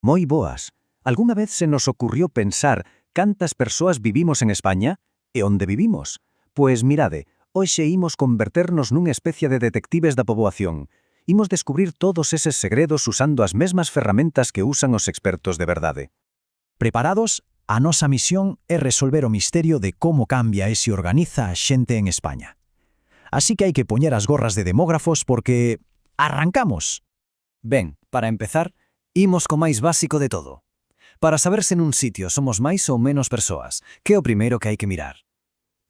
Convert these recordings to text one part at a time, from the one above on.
Moi boas. Algunha vez se nos ocurrió pensar cantas persoas vivimos en España e onde vivimos? Pois mirade, hoxe imos converternos nunha especie de detectives da poboación. Imos descubrir todos eses segredos usando as mesmas ferramentas que usan os expertos de verdade. Preparados? A nosa misión é resolver o misterio de como cambia e se organiza a xente en España. Así que hai que poñer as gorras de demógrafos porque... ¡arrancamos! Ben, para empezar, imos co máis básico de todo. Para saber se nun sitio somos máis ou menos persoas, que é o primeiro que hai que mirar?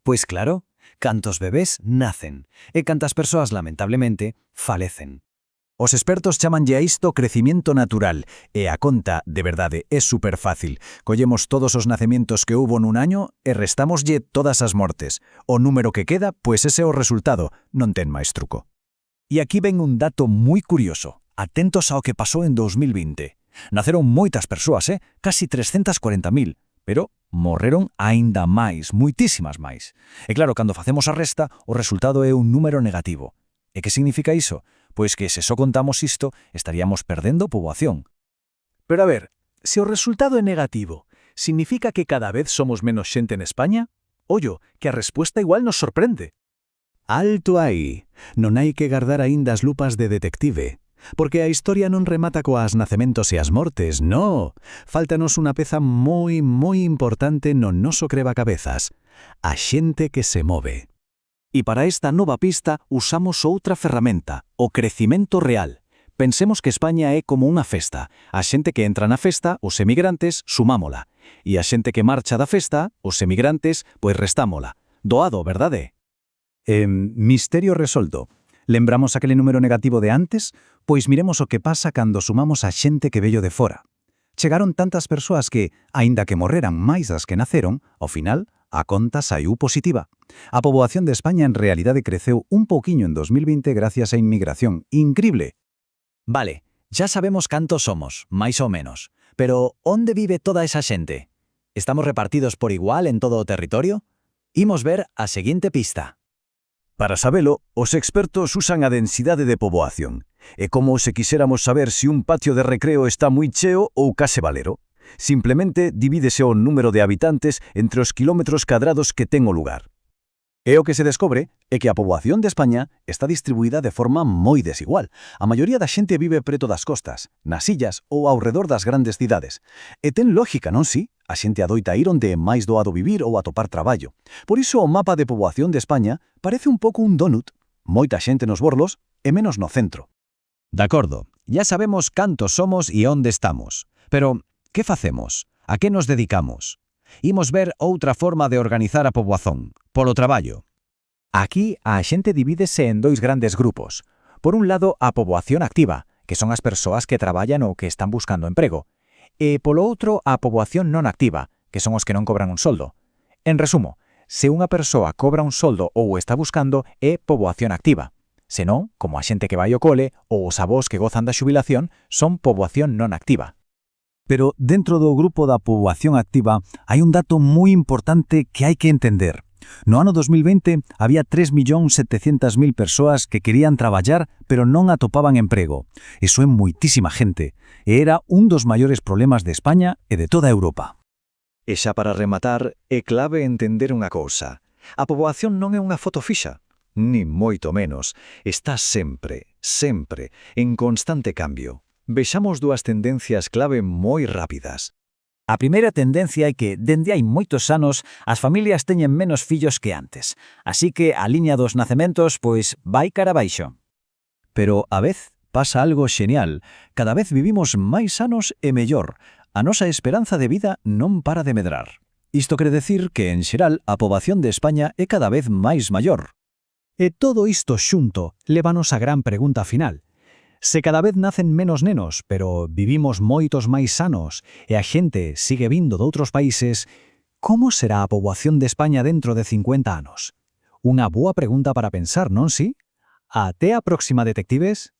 Pois claro, cantos bebés nacen e cantas persoas, lamentablemente, falecen. Os expertos chamanlle a isto crecimiento natural, e a conta, de verdade, é super fácil. Collemos todos os nacemientos que hubo nun año e restámoslle todas as mortes. O número que queda, pois ese é o resultado, non ten máis truco. E aquí ven un dato moi curioso. Atentos ao que pasou en 2020. Naceron moitas persoas, casi 340.000, pero morreron aínda máis, moitísimas máis. E claro, cando facemos a resta, o resultado é un número negativo. E que significa iso? Pois que se só contamos isto, estaríamos perdendo poboación. Pero a ver, se o resultado é negativo, significa que cada vez somos menos xente en España? Ollo, que a respuesta igual nos sorprende. Alto aí! Non hai que gardar aínda as lupas de detective. Porque a historia non remata coas nacementos e as mortes, no. Fáltanos unha peza moi importante no noso crebacabezas. A xente que se move. E para esta nova pista usamos outra ferramenta, o crecimento real. Pensemos que España é como unha festa. A xente que entra na festa, os emigrantes, sumámola. E a xente que marcha da festa, os emigrantes, pois restámola. Doado, verdade? Misterio resolto. Lembramos aquele número negativo de antes? Pois miremos o que pasa cando sumamos a xente que vello de fora. Chegaron tantas persoas que, aínda que morreran máis das que naceron, ao final, a conta saiu positiva. A poboación de España en realidade creceu un pouquiño en 2020 gracias á inmigración. Incrible! Vale, ya sabemos cantos somos, máis ou menos. Pero onde vive toda esa xente? Estamos repartidos por igual en todo o territorio? Imos ver a seguinte pista. Para sabelo, os expertos usan a densidade de poboación. É como se quixéramos saber se un patio de recreo está moi cheo ou case valero. Simplemente divídese o número de habitantes entre os kilómetros cadrados que ten o lugar. E o que se descobre é que a poboación de España está distribuída de forma moi desigual. A maioría da xente vive preto das costas, nas illas ou ao redor das grandes cidades. E ten lógica, non si? A xente adoita ir onde é máis doado vivir ou atopar traballo. Por iso o mapa de poboación de España parece un pouco un donut. Moita xente nos borlos e menos no centro. De acordo, ya sabemos cantos somos e onde estamos. Pero, que facemos? A que nos dedicamos? Imos ver outra forma de organizar a poboación, polo traballo. Aquí a xente divídese en dois grandes grupos. Por un lado, a poboación activa, que son as persoas que traballan ou que están buscando emprego. E polo outro, a poboación non activa, que son os que non cobran un soldo. En resumo, se unha persoa cobra un soldo ou o está buscando, é poboación activa. Senón, como a xente que vai ao cole ou os avós que gozan da xubilación, son poboación non activa. Pero dentro do grupo da poboación activa hai un dato moi importante que hai que entender. No ano 2020 había 3.700.000 persoas que querían traballar pero non atopaban emprego. Iso é moitísima gente e era un dos maiores problemas de España e de toda Europa. E xa para rematar, é clave entender unha cousa. A poboación non é unha foto fixa, ni moito menos. Está sempre, en constante cambio. Vexamos dúas tendencias clave moi rápidas. A primeira tendencia é que, dende hai moitos anos, as familias teñen menos fillos que antes. Así que a liña dos nacementos, pois, vai cara abaixo. Pero, a vez, pasa algo xenial. Cada vez vivimos máis anos e mellor. A nosa esperanza de vida non para de medrar. Isto quere decir que, en xeral, a poboación de España é cada vez máis maior. E todo isto xunto lévanos á gran pregunta final. Se cada vez nacen menos nenos, pero vivimos moitos máis anos e a xente sigue vindo doutros países, como será a poboación de España dentro de 50 anos? Unha boa pregunta para pensar, non si? Até a próxima, detectives!